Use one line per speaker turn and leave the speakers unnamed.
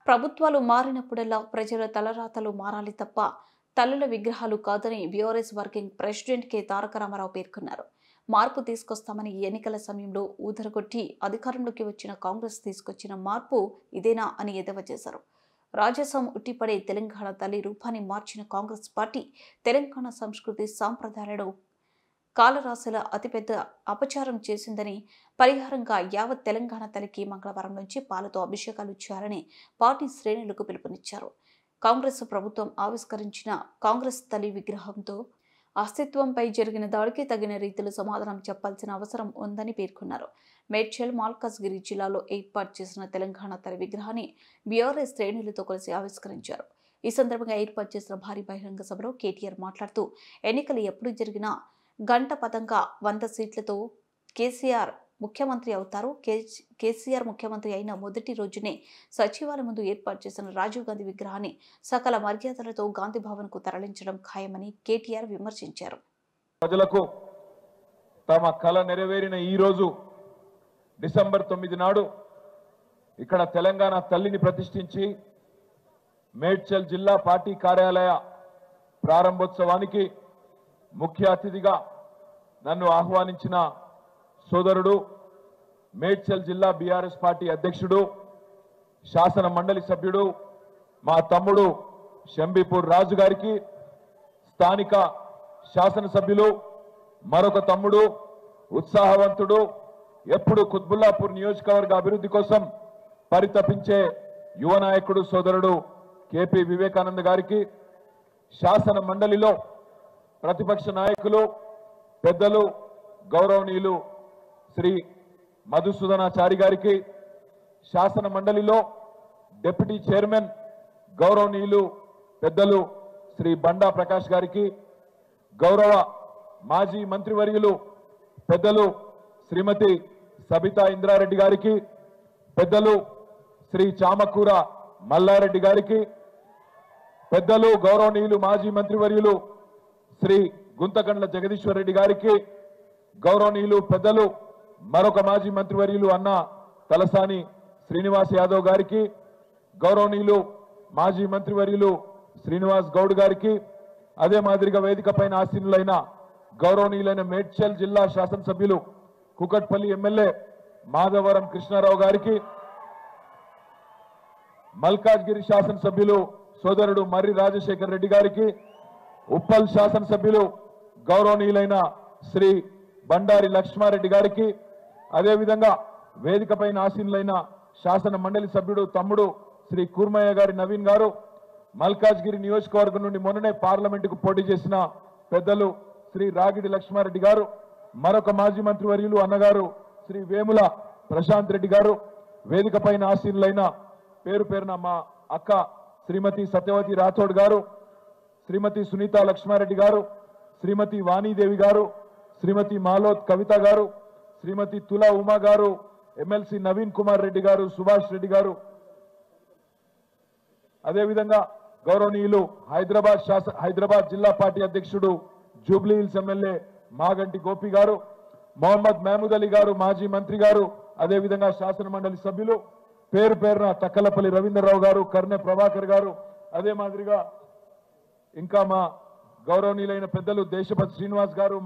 ప్రభుత్వాలు మారినప్పుడల్లా ప్రజల తలరాతలు మారాలి తప్ప తల్లుల విగ్రహాలు కాదని బీఆర్ఎస్ వర్కింగ్ ప్రెసిడెంట్ కె తారక రామారావు పేర్కొన్నారు. మార్పు తీసుకొస్తామని ఎన్నికల సమయంలో ఊదరగొట్టి అధికారంలోకి వచ్చిన కాంగ్రెస్ తీసుకొచ్చిన మార్పు ఇదేనా అని ఎద్దేవా చేశారు. రాజసం ఉట్టిపడే తెలంగాణ తల్లి రూపాన్ని మార్చిన కాంగ్రెస్ పార్టీ తెలంగాణ సంస్కృతి సాంప్రదాయాలను కాలరాశుల అతిపెద్ద అపచారం చేసిందని, పరిహారంగా యావత్ తెలంగాణ తల్లికి మంగళవారం నుంచి పాలతో అభిషేకాలు చేయాలని పార్టీ శ్రేణులకు పిలుపునిచ్చారు. కాంగ్రెస్ ప్రభుత్వం ఆవిష్కరించిన కాంగ్రెస్ తల్లి విగ్రహంతో అస్తిత్వంపై జరిగిన దాడికి తగిన రీతిలో సమాధానం చెప్పాల్సిన అవసరం ఉందని పేర్కొన్నారు. మేడ్చల్, మల్కాజ్గిరి జిల్లాలో ఏర్పాటు చేసిన తెలంగాణ తల్లి విగ్రహాన్ని బీఆర్ఎస్ శ్రేణులతో కలిసి ఆవిష్కరించారు. ఈ సందర్భంగా ఏర్పాటు చేసిన భారీ బహిరంగ సభలో కేటీఆర్ మాట్లాడుతూ, ఎన్నికలు ఎప్పుడు జరిగినా గంట పదంగా 100 సీట్లతో కేసీఆర్ ముఖ్యమంత్రి అవుతారు. కేసీఆర్ ముఖ్యమంత్రి అయిన మొదటి రోజునే సచివాలయం ముందు ఏర్పాటు చేసిన రాజీవ్ గాంధీ విగ్రహాన్ని సకల మర్యాదలతో గాంధీ భవన్ కు తరలించడం ఖాయమని కేటీఆర్ విమర్శించారు.
ప్రజలకు తమ కల నెరవేరిన ఈ రోజు డిసెంబర్ 9 నాడు ఇక్కడ తెలంగాణ తల్లిని ప్రతిష్ఠించి మేడ్చల్ జిల్లా పార్టీ కార్యాలయ ప్రారంభోత్సవానికి ముఖ్య అతిథిగా నన్ను ఆహ్వానించిన సోదరుడు, మేడ్చల్ జిల్లా బీఆర్ఎస్ పార్టీ అధ్యక్షుడు, శాసన మండలి సభ్యుడు, మా తమ్ముడు షంబీపూర్ రాజు గారికి, స్థానిక శాసనసభ్యులు మరొక తమ్ముడు, ఉత్సాహవంతుడు, ఎప్పుడు కుత్బుల్లాపూర్ నియోజకవర్గ అభివృద్ధి కోసం పరితపించే యువ నాయకుడు సోదరుడు కేపీ వివేకానంద గారికి, శాసన మండలిలో ప్రతిపక్ష నాయకులు పెద్దలు గౌరవనీయులు శ్రీ మధుసూదనాచారి గారికి, శాసన మండలిలో డిప్యూటీ చైర్మన్ గౌరవనీయులు పెద్దలు శ్రీ బండా ప్రకాష్ గారికి, గౌరవ మాజీ మంత్రివర్యులు పెద్దలు శ్రీమతి సబితా ఇంద్రారెడ్డి గారికి, పెద్దలు శ్రీ చామకూర మల్లారెడ్డి గారికి, పెద్దలు గౌరవనీయులు మాజీ మంత్రివర్యులు శ్రీ గుంతకండ్ల జగదీశ్వర్ రెడ్డి గారికి, గౌరవనీయులు పెద్దలు మరొక మాజీ మంత్రివర్యులు అన్న తలసాని శ్రీనివాస్ యాదవ్ గారికి, గౌరవనీయులు మాజీ మంత్రివర్యులు శ్రీనివాస్ గౌడ్ గారికి, అదే మాదిరిగా వేదిక పైన ఆసీనులైన గౌరవనీయులైన మేడ్చల్ జిల్లా శాసనసభ్యులు కుకట్పల్లి ఎమ్మెల్యే మాధవరం కృష్ణారావు గారికి, మల్కాజ్గిరి శాసనసభ్యులు సోదరుడు మర్రి రాజశేఖర్ రెడ్డి గారికి, ఉప్పల్ శాసనసభ్యులు గౌరవనీయులైన శ్రీ బండారి లక్ష్మారెడ్డి గారికి, అదేవిధంగా వేదిక పైన ఆసీనులైన శాసన మండలి సభ్యుడు తమ్ముడు శ్రీ కూర్మయ్య గారి నవీన్ గారు, మల్కాజ్గిరి నియోజకవర్గం నుండి మొన్ననే పార్లమెంటుకు పోటీ చేసిన పెద్దలు శ్రీ రాగిడి లక్ష్మారెడ్డి గారు, మరొక మాజీ మంత్రివర్యులు అన్నగారు శ్రీ వేముల ప్రశాంత్ రెడ్డి గారు, వేదిక పైన ఆసీనులైన పేరు పేరున మా అక్క శ్రీమతి సత్యవతి రాథోడ్ గారు, శ్రీమతి సునీత లక్ష్మారెడ్డి గారు, శ్రీమతి వాణీదేవి గారు, శ్రీమతి మాలోత్ కవిత గారు, శ్రీమతి తులా ఉమా గారు, ఎమ్మెల్సీ నవీన్ కుమార్ రెడ్డి గారు, సుభాష్ రెడ్డి గారు, అదేవిధంగా గౌరవనీయులు హైదరాబాద్ జిల్లా పార్టీ అధ్యక్షుడు Jubilee hills MLA Maganti Gopi గారు, మొహమ్మద్ మహమూద్ అలీ గారు మాజీ మంత్రి గారు, అదేవిధంగా శాసన మండలి సభ్యులు పేరు పేరున తక్కలపల్లి రవీంద్రరావు గారు, కర్నె ప్రభాకర్ గారు, అదే మాదిరిగా ఇంకా మా గౌరవనీయులైన పెద్దలు దేశపతి శ్రీనివాస్ గారు,